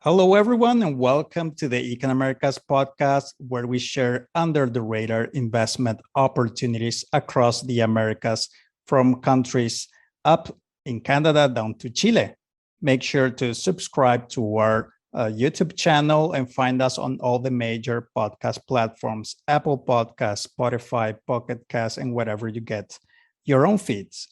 Hello, everyone, and welcome to the Econ Americas podcast, where we share under-the-radar investment opportunities across the Americas, from countries up in Canada down to Chile. Make sure to subscribe to our YouTube channel and find us on all the major podcast platforms: Apple Podcasts, Spotify, Pocket Casts, and whatever you get your own feeds.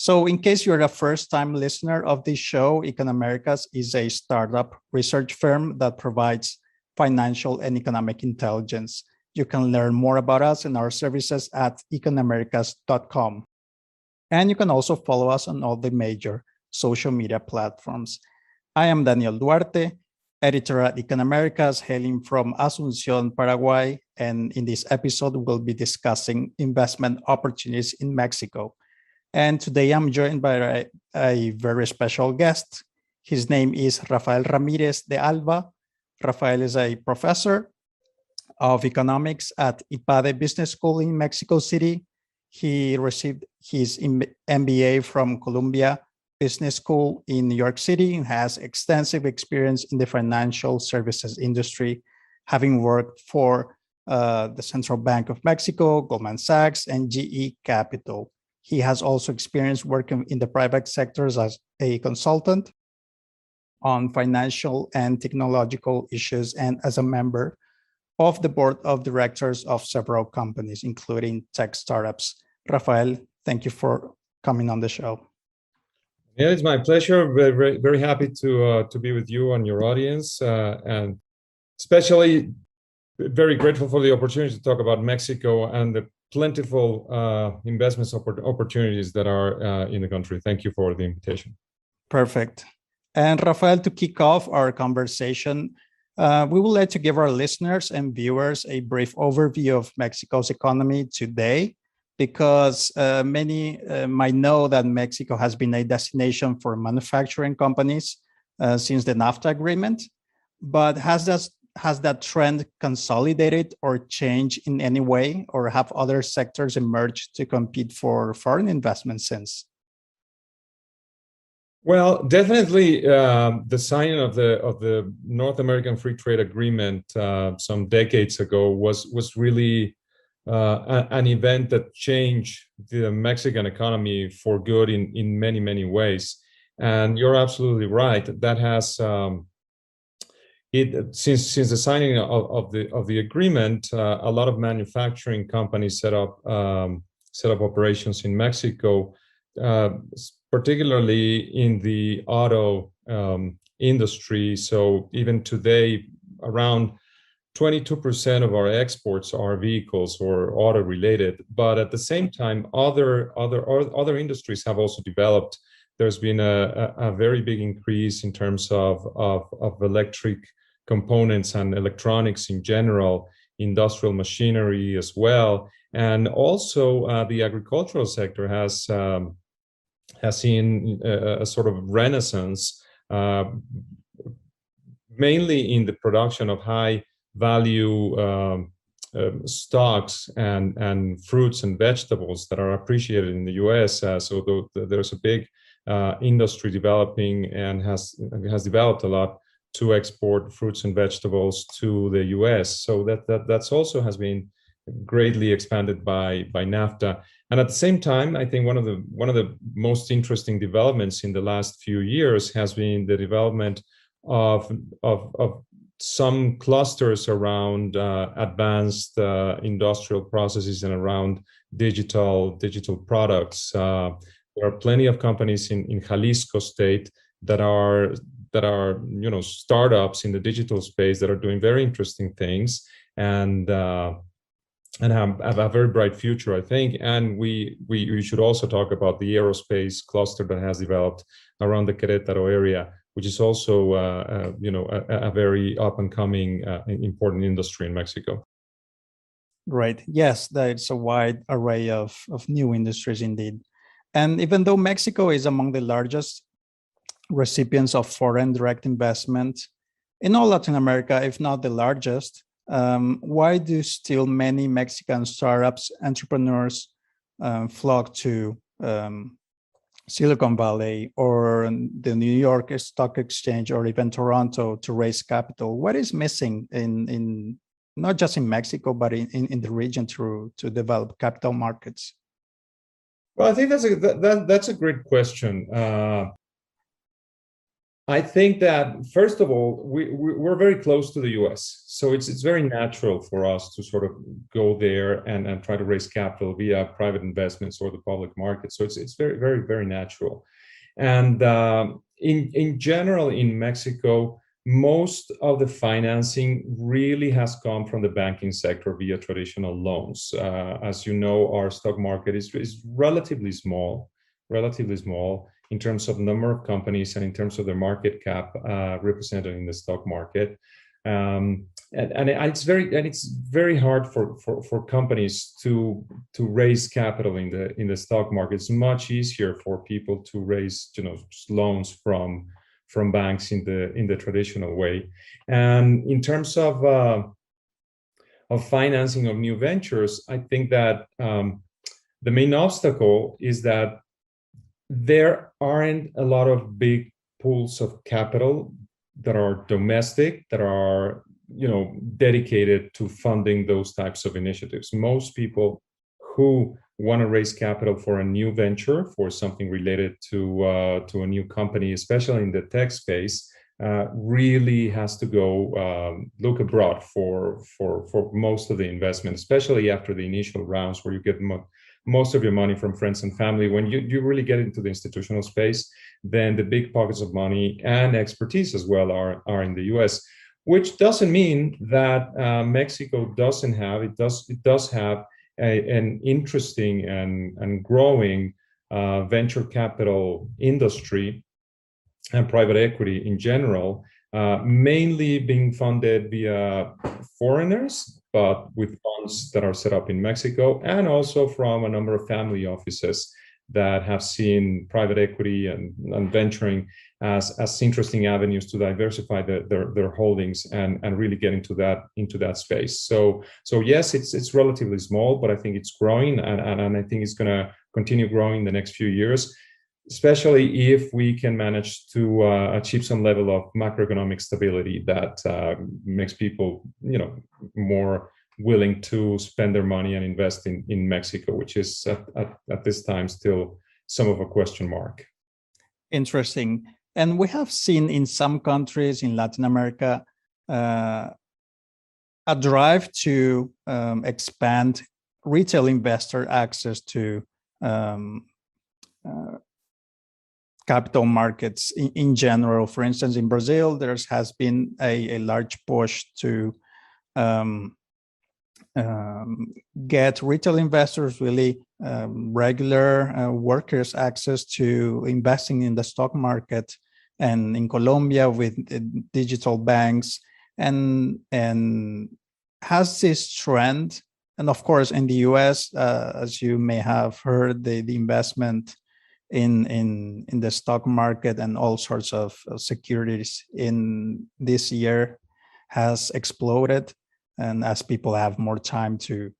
So in case you're a first-time listener of this show, Econ Americas is a startup research firm that provides financial and economic intelligence. You can learn more about us and our services at econamericas.com. And you can also follow us on all the major social media platforms. I am Daniel Duarte, editor at Econ Americas, hailing from Asunción, Paraguay. And in this episode, we'll be discussing investment opportunities in Mexico. And today I'm joined by a very special guest. His name is Rafael Ramírez de Alba. Rafael is a professor of economics at IPADE Business School in Mexico City. He received his MBA from Columbia Business School in New York City and has extensive experience in the financial services industry, having worked for the Central Bank of Mexico, Goldman Sachs, and GE Capital. He has also experience working in the private sectors as a consultant on financial and technological issues and as a member of the board of directors of several companies, including tech startups. Rafael, thank you for coming on the show. Yeah, it's my pleasure. Very, very happy to be with you and your audience, and especially very grateful for the opportunity to talk about Mexico and the plentiful investment opportunities that are in the country. Thank you for the invitation. Perfect. And Rafael, to kick off our conversation, we would like to give our listeners and viewers a brief overview of Mexico's economy today, because many might know that Mexico has been a destination for manufacturing companies since the NAFTA agreement. But has that trend consolidated or changed in any way, or have other sectors emerged to compete for foreign investment since? Well, definitely the signing of the North American Free Trade Agreement some decades ago was really an event that changed the Mexican economy for good in many ways. And you're absolutely right. That has since the signing of the agreement, a lot of manufacturing companies set up operations in Mexico, particularly in the auto industry. So even today, around 22% of our exports are vehicles or auto related. But at the same time, other industries have also developed. There's been a very big increase in terms of electric components and electronics in general, industrial machinery as well, and also the agricultural sector has seen a sort of renaissance, mainly in the production of high value stocks and fruits and vegetables that are appreciated in the U.S. So there's a big industry developing and has developed a lot to export fruits and vegetables to the U.S. So that's also has been greatly expanded by NAFTA. And at the same time, I think one of the most interesting developments in the last few years has been the development of some clusters around advanced industrial processes and around digital products. There are plenty of companies in Jalisco state that are startups in the digital space that are doing very interesting things and have a very bright future, I think. And we should also talk about the aerospace cluster that has developed around the Querétaro area, which is also a very up and coming important industry in Mexico. Right. Yes, there's a wide array of new industries indeed. And even though Mexico is among the largest recipients of foreign direct investment in all Latin America, if not the largest, why do still many Mexican startups, entrepreneurs flock to Silicon Valley or the New York Stock Exchange or even Toronto to raise capital? What is missing in not just in Mexico, but in the region to develop capital markets? Well, I think that's a great question. I think that, first of all, we're very close to the US. So it's very natural for us to sort of go there and try to raise capital via private investments or the public market. So it's very, very, very natural. And in general, in Mexico, most of the financing really has come from the banking sector via traditional loans. As you know, our stock market is relatively small in terms of number of companies and in terms of their market cap represented in the stock market. And it's very hard for companies to raise capital in the stock market. It's much easier for people to raise loans from banks in the traditional way. And in terms of financing of new ventures, I think that the main obstacle is that there aren't a lot of big pools of capital that are domestic, that are dedicated to funding those types of initiatives. Most people who want to raise capital for a new venture, for something related to a new company, especially in the tech space, really has to go look abroad for most of the investment, especially after the initial rounds where you get most of your money from friends and family. When you really get into the institutional space, then the big pockets of money and expertise as well are in the US, which doesn't mean that Mexico doesn't have, it does have an interesting and growing venture capital industry and private equity in general, mainly being funded via foreigners, but with funds that are set up in Mexico, and also from a number of family offices that have seen private equity and venturing as interesting avenues to diversify their holdings and really get into that space. So yes, it's relatively small, but I think it's growing, and I think it's going to continue growing in the next few years, especially if we can manage to achieve some level of macroeconomic stability that makes people, more willing to spend their money and invest in Mexico, which is at this time still some of a question mark. Interesting. And we have seen in some countries in Latin America a drive to expand retail investor access to capital markets in general. For instance, in Brazil, there has been a large push to get retail investors, really regular workers, access to investing in the stock market, and in Colombia with digital banks, and has this trend. And of course, in the US, as you may have heard, the investment in the stock market and all sorts of securities in this year has exploded. And as people have more time to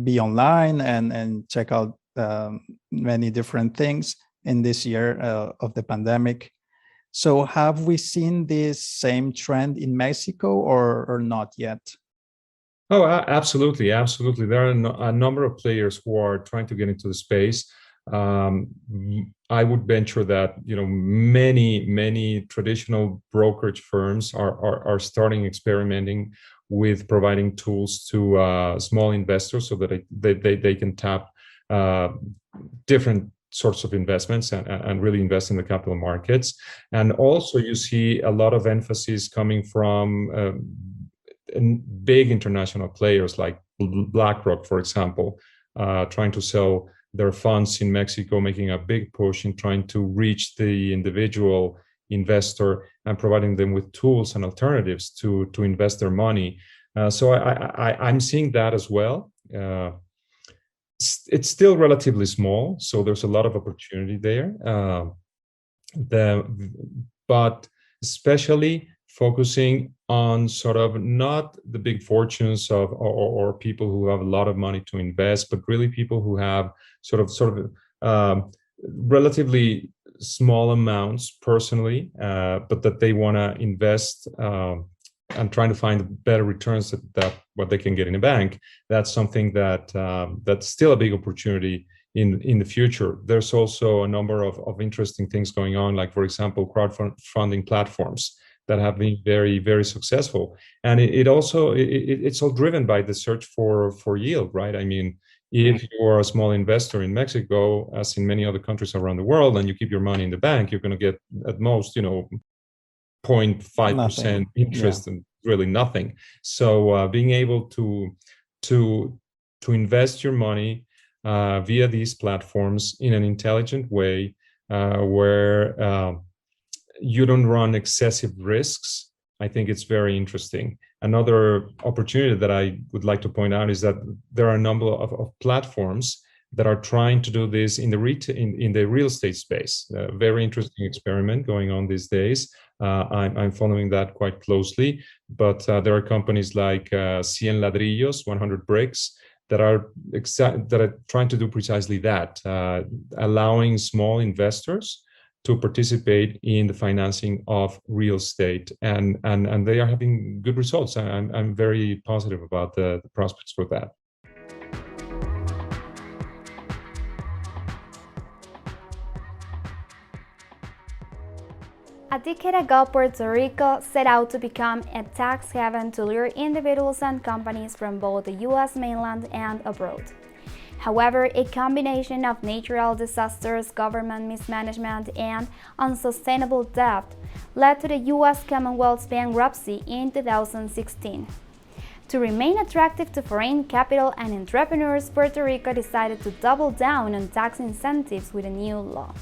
be online and check out many different things in this year of the pandemic. So have we seen this same trend in Mexico or not yet? Oh, absolutely. There are a number of players who are trying to get into the space. I would venture that many traditional brokerage firms are starting experimenting with providing tools to small investors so that they can tap different sorts of investments and really invest in the capital markets. And also you see a lot of emphasis coming from big international players like BlackRock, for example, trying to sell their funds in Mexico, making a big push in trying to reach the individual investor and providing them with tools and alternatives to invest their money. So I'm seeing that as well. It's still relatively small, so there's a lot of opportunity there. But especially focusing on sort of not the big fortunes or people who have a lot of money to invest, but really people who have sort of relatively small amounts personally, but that they want to invest and trying to find better returns that what they can get in a bank. That's something that's still a big opportunity in the future. There's also a number of interesting things going on, like, for example, crowdfunding platforms that have been very, very successful. And it's all driven by the search for yield, right? I mean, if you are a small investor in Mexico, as in many other countries around the world, and you keep your money in the bank, you're going to get at most, 0.5% interest, and really nothing. So being able to invest your money via these platforms in an intelligent way, where you don't run excessive risks, I think it's very interesting. Another opportunity that I would like to point out is that there are a number of platforms that are trying to do this in the real estate space. A very interesting experiment going on these days. I'm following that quite closely, but there are companies like 100 Ladrillos, 100 Bricks, that are trying to do precisely that, allowing small investors to participate in the financing of real estate, and they are having good results. I'm very positive about the prospects for that. A decade ago, Puerto Rico set out to become a tax haven to lure individuals and companies from both the U.S. mainland and abroad. However, a combination of natural disasters, government mismanagement, and unsustainable debt led to the U.S. Commonwealth's bankruptcy in 2016. To remain attractive to foreign capital and entrepreneurs, Puerto Rico decided to double down on tax incentives with a new law.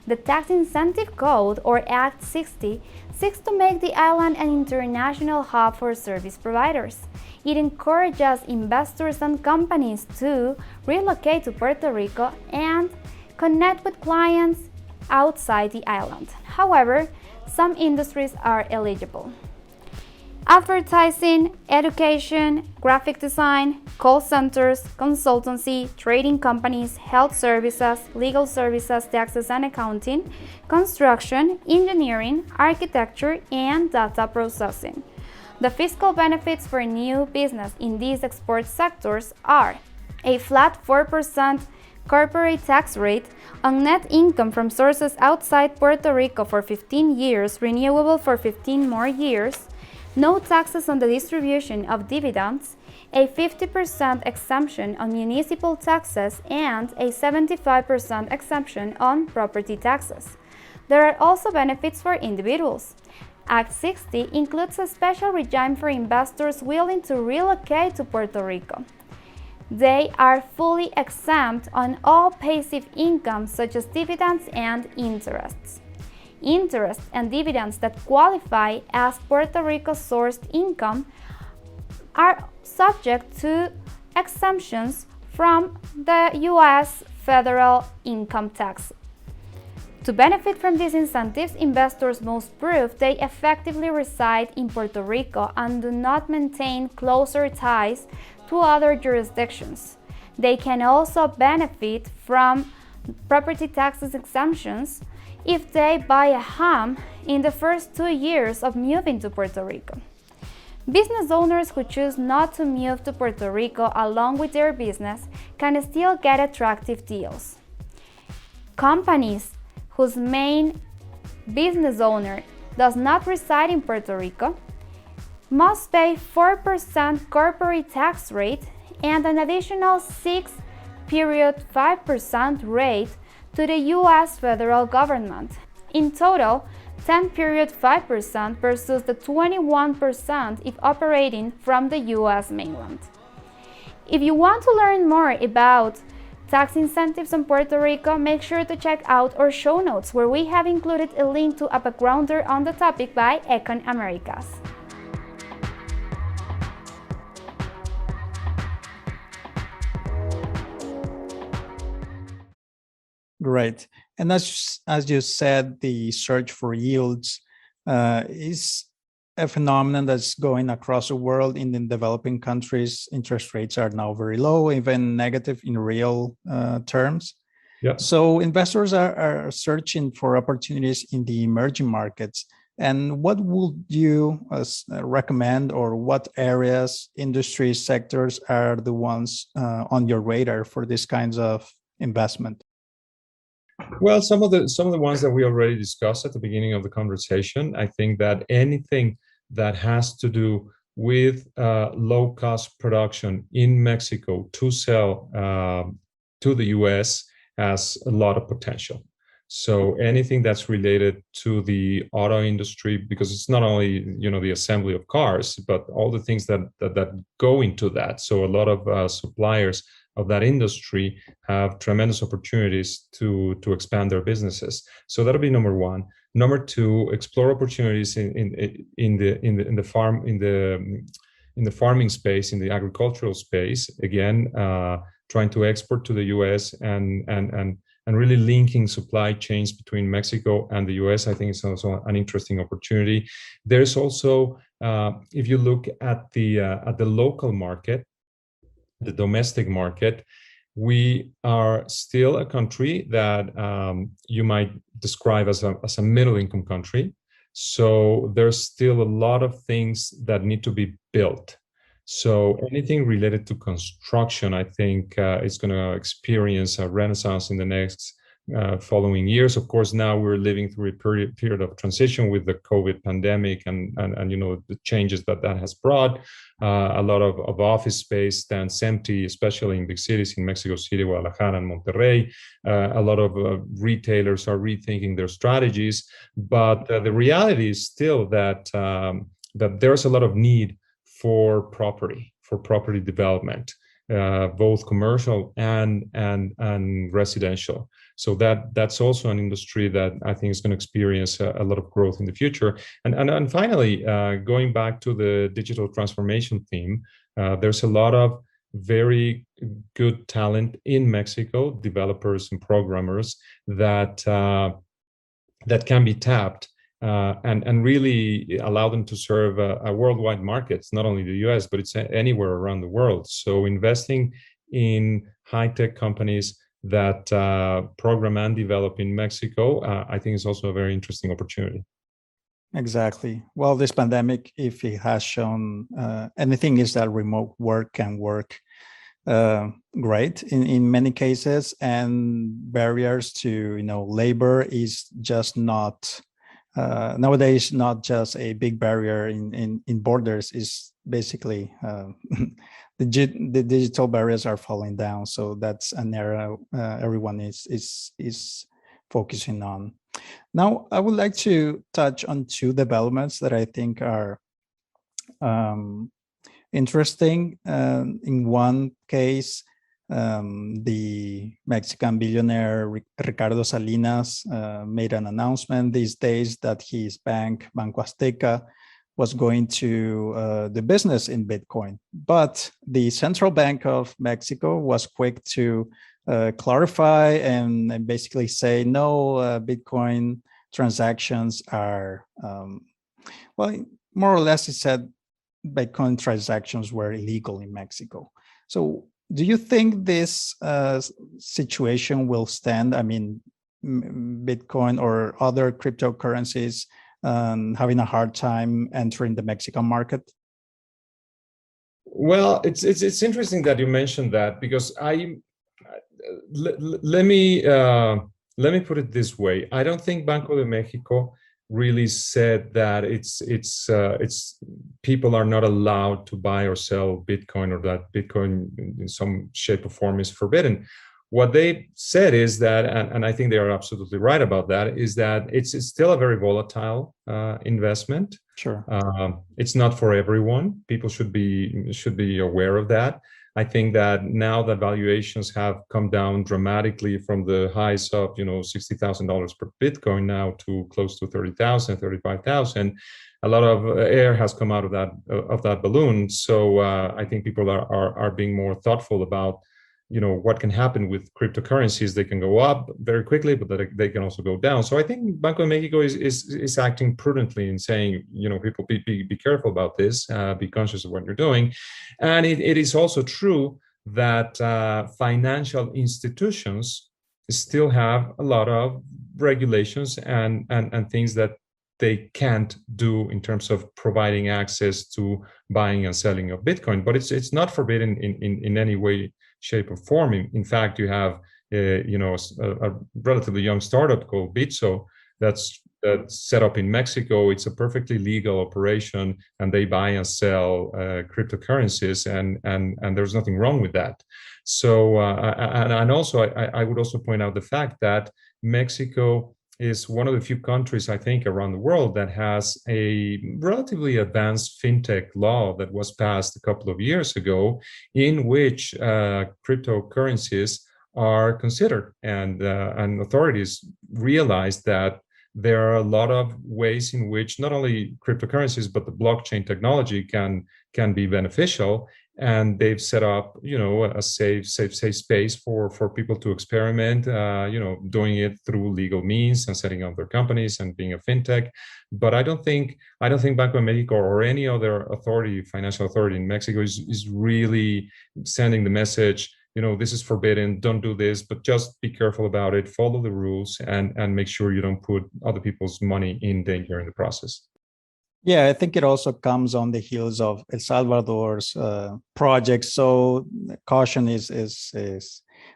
The Tax Incentive Code, or Act 60, seeks to make the island an international hub for service providers. It encourages investors and companies to relocate to Puerto Rico and connect with clients outside the island. However, some industries are eligible. Advertising, education, graphic design, call centers, consultancy, trading companies, health services, legal services, taxes and accounting, construction, engineering, architecture, and data processing. The fiscal benefits for new business in these export sectors are a flat 4% corporate tax rate on net income from sources outside Puerto Rico for 15 years, renewable for 15 more years, no taxes on the distribution of dividends, a 50% exemption on municipal taxes, and a 75% exemption on property taxes. There are also benefits for individuals. Act 60 includes a special regime for investors willing to relocate to Puerto Rico. They are fully exempt on all passive income such as dividends and interests. Interest and dividends that qualify as Puerto Rico-sourced income are subject to exemptions from the U.S. federal income tax. To benefit from these incentives, investors must prove they effectively reside in Puerto Rico and do not maintain closer ties to other jurisdictions. They can also benefit from property taxes exemptions if they buy a home in the first 2 years of moving to Puerto Rico. Business owners who choose not to move to Puerto Rico along with their business can still get attractive deals. Companies whose main business owner does not reside in Puerto Rico must pay 4% corporate tax rate and an additional 6.5% rate to the U.S. federal government. In total, 10.5% versus the 21% if operating from the U.S. mainland. If you want to learn more about tax incentives in Puerto Rico, make sure to check out our show notes where we have included a link to a backgrounder on the topic by Econ Americas. Great. And as you said, the search for yields is a phenomenon that's going across the world. In the developing countries, interest rates are now very low, even negative in real terms. Yeah. So investors are searching for opportunities in the emerging markets. And what would you recommend, or what areas, industry sectors are the ones on your radar for these kinds of investment? Well, some of the ones that we already discussed at the beginning of the conversation. I think that anything that has to do with low cost production in Mexico to sell to the US has a lot of potential. So anything that's related to the auto industry, because it's not only the assembly of cars, but all the things that go into that. So a lot of suppliers of that industry have tremendous opportunities to expand their businesses. So that'll be number one. Number two, explore opportunities in the farming space, in the agricultural space. Again, trying to export to the US and really linking supply chains between Mexico and the US, I think is also an interesting opportunity. There's also, if you look at the local market, the domestic market, we are still a country that you might describe as a middle-income country. So there's still a lot of things that need to be built. So anything related to construction, I think, is going to experience a renaissance in the next following years. Of course, now we're living through a period of transition with the COVID pandemic and the changes that has brought. A lot of office space stands empty, especially in big cities in Mexico City, Guadalajara, and Monterrey. A lot of retailers are rethinking their strategies, but the reality is still that there's a lot of need for property development, both commercial and residential. So that's also an industry that I think is going to experience a lot of growth in the future. And finally, going back to the digital transformation theme, there's a lot of very good talent in Mexico, developers and programmers that can be tapped. And really allow them to serve a worldwide market. It's not only the US, but it's anywhere around the world. So investing in high-tech companies that program and develop in Mexico, I think is also a very interesting opportunity. Exactly. Well, this pandemic, if it has shown anything, is that remote work can work great in many cases, and barriers to labor is just not nowadays not just a big barrier in borders. Is basically the digital barriers are falling down. So that's an area everyone is focusing on. Now, I would like to touch on two developments that I think are interesting. In one case, the Mexican billionaire Ricardo Salinas made an announcement these days that his bank, Banco Azteca, was going to the business in Bitcoin. But the Central Bank of Mexico was quick to clarify and basically say, no, Bitcoin transactions are, well, more or less it said Bitcoin transactions were illegal in Mexico. So do you think this situation will stand? I mean, Bitcoin or other cryptocurrencies having a hard time entering the Mexican market? Well, it's interesting that you mentioned that, because let me put it this way. I don't think Banco de Mexico really said that it's people are not allowed to buy or sell Bitcoin, or that Bitcoin in some shape or form is forbidden. What they said is that, and I think they are absolutely right about that, is that it's still a very volatile investment. Sure. It's not for everyone. People should be aware of that. I think that now that valuations have come down dramatically from the highs of $60,000 per Bitcoin now to close to 30,000, 35,000, a lot of air has come out of that balloon. So I think people are being more thoughtful about what can happen with cryptocurrencies. They can go up very quickly, but they can also go down. So I think Banco de Mexico is acting prudently in saying, people be careful about this, be conscious of what you're doing. And it is also true that financial institutions still have a lot of regulations and things that they can't do in terms of providing access to buying and selling of Bitcoin. But it's not forbidden in any way, shape, or form. In fact, you have a relatively young startup called Bitso that's set up in Mexico. It's a perfectly legal operation, and they buy and sell cryptocurrencies, and there's nothing wrong with that. So and also I would also point out the fact that Mexico is one of the few countries, I think, around the world that has a relatively advanced fintech law that was passed a couple of years ago, in which cryptocurrencies are considered, and authorities realize that there are a lot of ways in which not only cryptocurrencies but the blockchain technology can be beneficial, and they've set up a safe space for people to experiment, doing it through legal means and setting up their companies and being a fintech. But I don't think Banco de Mexico or any other financial authority in Mexico is really sending the message, this is forbidden, don't do this, but just be careful about it, follow the rules, and make sure you don't put other people's money in danger in the process. Yeah, I think it also comes on the heels of El Salvador's project. So caution is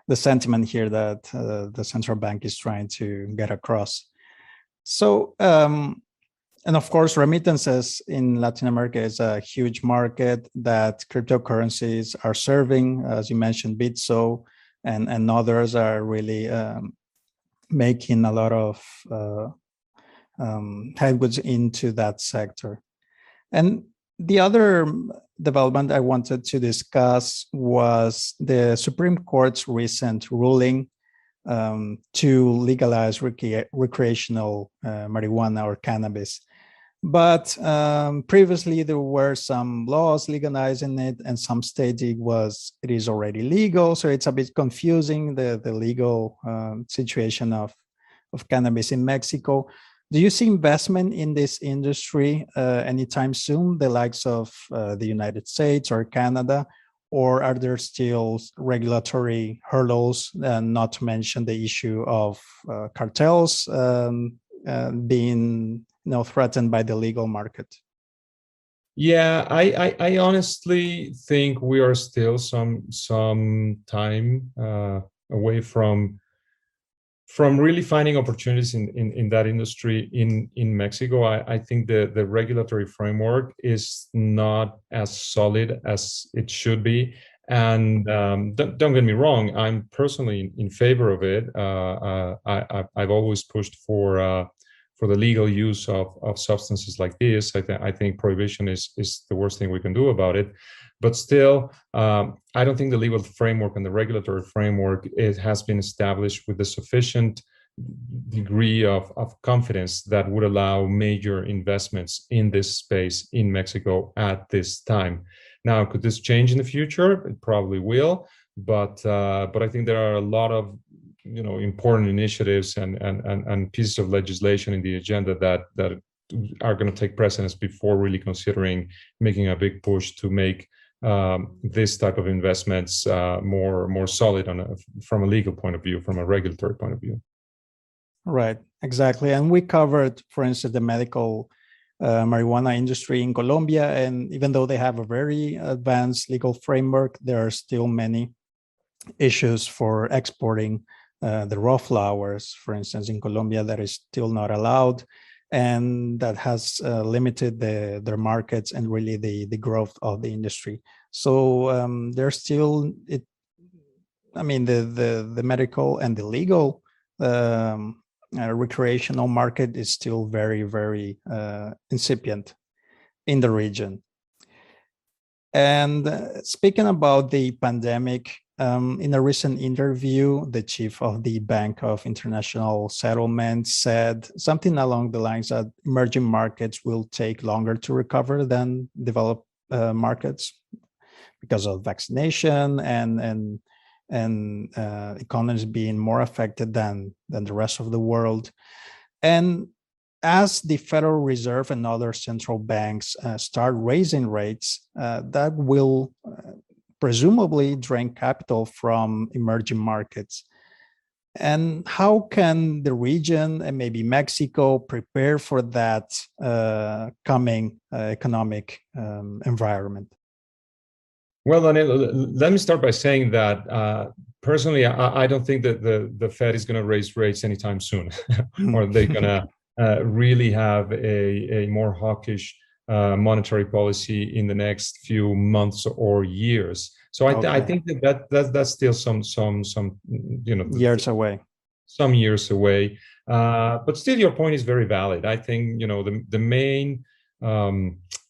the sentiment here that the central bank is trying to get across. So, and of course, remittances in Latin America is a huge market that cryptocurrencies are serving. As you mentioned, Bitso and others are really making a lot of headwinds into that sector. And the other development I wanted to discuss was the Supreme Court's recent ruling to legalize recreational marijuana or cannabis. But previously there were some laws legalizing it, and some states it is already legal. So it's a bit confusing, the legal situation of cannabis in Mexico. Do you see investment in this industry anytime soon, the likes of the United States or Canada, or are there still regulatory hurdles, not to mention the issue of cartels being threatened by the legal market? Yeah, I honestly think we are still some time away from really finding opportunities in that industry in Mexico. I think the regulatory framework is not as solid as it should be. And don't get me wrong, I'm personally in favor of it. I've always pushed for the legal use of substances like this. I think prohibition is the worst thing we can do about it. But still, I don't think the legal framework and the regulatory framework has been established with the sufficient degree of confidence that would allow major investments in this space in Mexico at this time. Now, could this change in the future? It probably will. But I think there are a lot of important initiatives and pieces of legislation in the agenda that are going to take precedence before really considering making a big push to make this type of investments more solid from a legal point of view, from a regulatory point of view. Right, exactly. And we covered, for instance, the medical marijuana industry in Colombia, and even though they have a very advanced legal framework, there are still many issues for exporting the raw flowers, for instance, in Colombia, that is still not allowed, and that has limited their markets and really the growth of the industry. So there's still the medical and the legal recreational market is still very, very incipient in the region. And speaking about the pandemic, in a recent interview, the chief of the Bank of International Settlements said something along the lines that emerging markets will take longer to recover than developed markets because of vaccination and economies being more affected than the rest of the world. And as the Federal Reserve and other central banks start raising rates, that will presumably drain capital from emerging markets. And how can the region and maybe Mexico prepare for that coming economic environment? Well, Daniel, let me start by saying that personally, I don't think that the Fed is going to raise rates anytime soon, or they're going to really have a more hawkish monetary policy in the next few months or years. So I think that's still some years away. Some years away. But still, your point is very valid. I think the main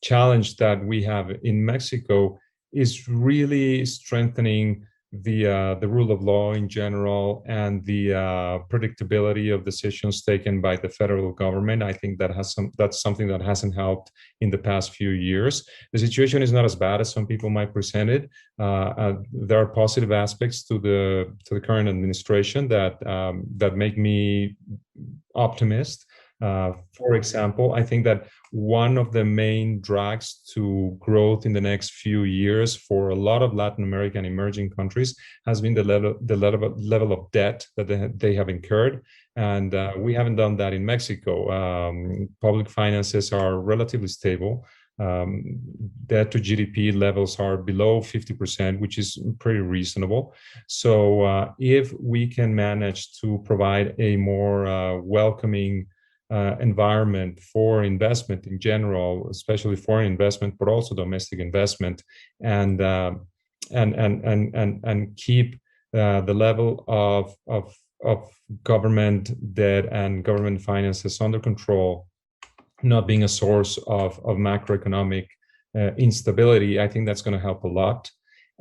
challenge that we have in Mexico is really strengthening the rule of law in general and the predictability of decisions taken by the federal government. I think that's something that hasn't helped in the past few years. The situation is not as bad as some people might present it. There are positive aspects to the current administration that make me optimist. For example, I think that one of the main drags to growth in the next few years for a lot of Latin American emerging countries has been the level of debt that they have incurred. And we haven't done that in Mexico. Public finances are relatively stable. Debt to GDP levels are below 50%, which is pretty reasonable. So if we can manage to provide a more welcoming environment for investment in general, especially foreign investment, but also domestic investment, and keep the level of government debt and government finances under control, not being a source of macroeconomic instability, I think that's going to help a lot.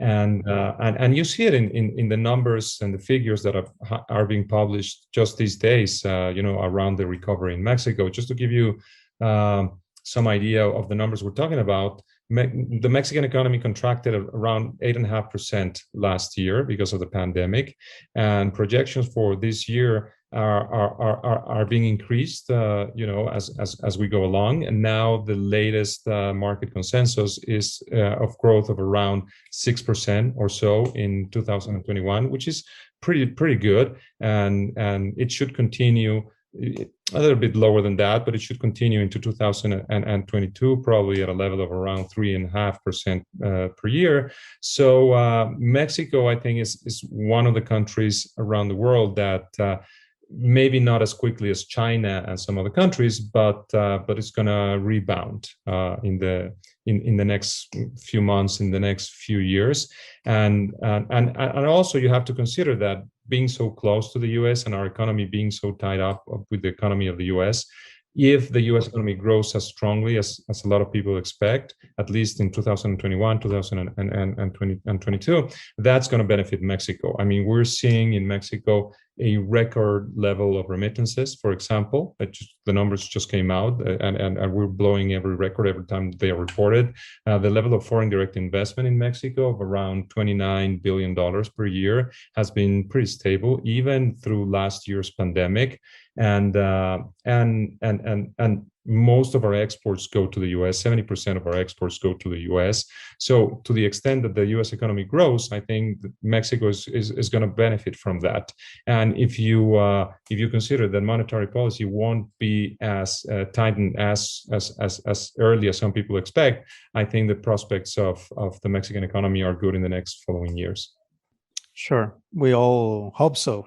And you see it in the numbers and the figures that are being published just these days, around the recovery in Mexico. Just to give you some idea of the numbers we're talking about, the Mexican economy contracted around 8.5% last year because of the pandemic, and projections for this year are being increased, as we go along. And now the latest market consensus is of growth of around 6% or so in 2021, which is pretty good, and it should continue. A little bit lower than that, but it should continue into 2022, probably at a level of around 3.5% per year. So Mexico, I think, is one of the countries around the world that maybe not as quickly as China and some other countries, but it's going to rebound in the next few months, in the next few years, and also you have to consider that being so close to the U.S. and our economy being so tied up with the economy of the U.S., if the U.S. economy grows as strongly as a lot of people expect, at least in 2021, 2022, that's going to benefit Mexico. I mean, we're seeing in Mexico a record level of remittances, for example. The numbers just came out, and we're blowing every record every time they are reported. The level of foreign direct investment in Mexico of around $29 billion per year has been pretty stable, even through last year's pandemic. And most of our exports go to the U.S. 70% of our exports go to the U.S. So to the extent that the U.S. economy grows, I think that Mexico is going to benefit from that. And if you consider that monetary policy won't be as tightened as early as some people expect, I think the prospects of the Mexican economy are good in the next following years. Sure, we all hope so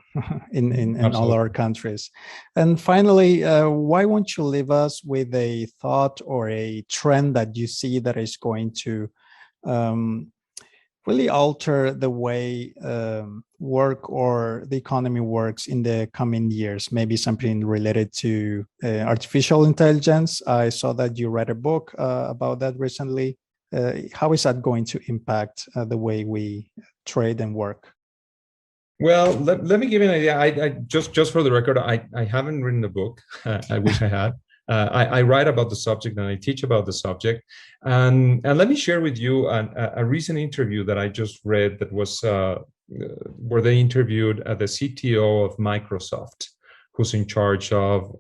in all our countries. And finally, why won't you leave us with a thought or a trend that you see that is going to really alter the way work or the economy works in the coming years? Maybe something related to artificial intelligence. I saw that you read a book about that recently. How is that going to impact the way we trade and work? Well, let me give you an idea. I just for the record, I haven't written a book. I wish I had. I write about the subject and I teach about the subject. And let me share with you a recent interview that I just read that was where they interviewed the CTO of Microsoft, who's in charge of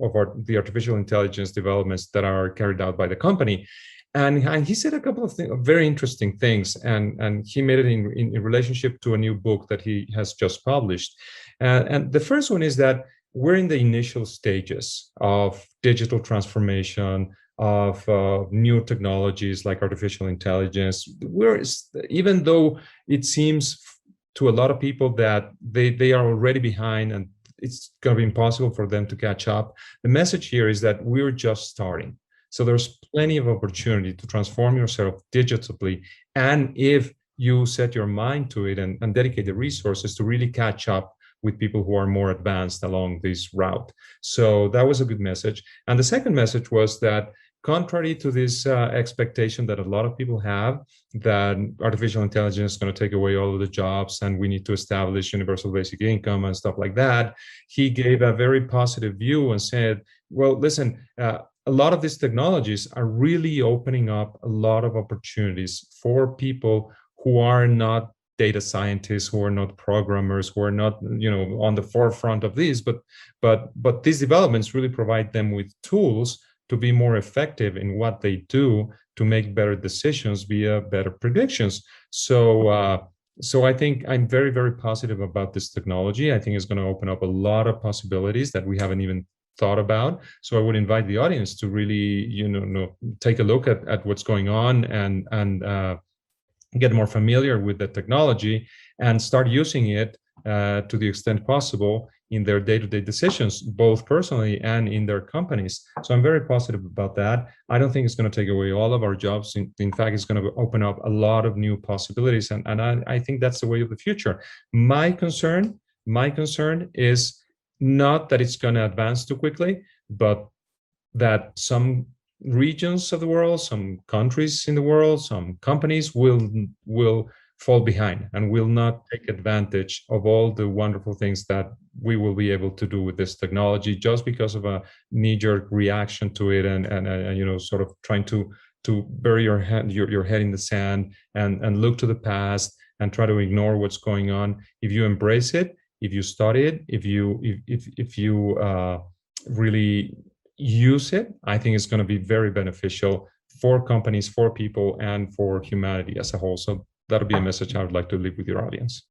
the artificial intelligence developments that are carried out by the company. And he said a couple of very interesting things, and he made it in relationship to a new book that he has just published. And the first one is that we're in the initial stages of digital transformation, of new technologies like artificial intelligence. Even though it seems to a lot of people that they are already behind and it's going to be impossible for them to catch up, the message here is that we're just starting. So there's plenty of opportunity to transform yourself digitally. And if you set your mind to it and dedicate the resources to really catch up with people who are more advanced along this route. So that was a good message. And the second message was that contrary to this expectation that a lot of people have, that artificial intelligence is going to take away all of the jobs and we need to establish universal basic income and stuff like that, he gave a very positive view and said, well, listen, a lot of these technologies are really opening up a lot of opportunities for people who are not data scientists, who are not programmers, who are not, on the forefront of these, but these developments really provide them with tools to be more effective in what they do, to make better decisions via better predictions. So I think I'm very, very positive about this technology. I think it's going to open up a lot of possibilities that we haven't even thought about. So I would invite the audience to really, take a look at what's going on and get more familiar with the technology and start using it to the extent possible in their day-to-day decisions, both personally and in their companies. So I'm very positive about that. I don't think it's going to take away all of our jobs. In fact, it's going to open up a lot of new possibilities. And I think that's the way of the future. My concern is not that it's going to advance too quickly, but that some regions of the world, some countries in the world, some companies will fall behind and will not take advantage of all the wonderful things that we will be able to do with this technology just because of a knee-jerk reaction to it and sort of trying to bury your head in the sand and look to the past and try to ignore what's going on. If you embrace it, if you study it, if you really use it, I think it's going to be very beneficial for companies, for people, and for humanity as a whole. So that'll be a message I would like to leave with your audience.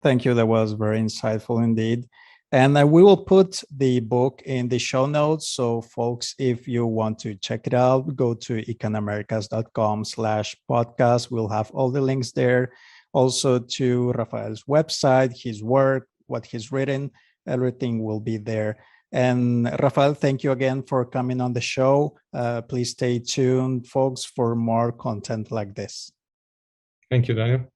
Thank you. That was very insightful indeed. And we will put the book in the show notes. So folks, if you want to check it out, go to ecanamericas.com/podcast. We'll have all the links there. Also to Rafael's website, his work, what he's written, everything will be there. And Rafael, thank you again for coming on the show. Please stay tuned, folks, for more content like this. Thank you, Daniel.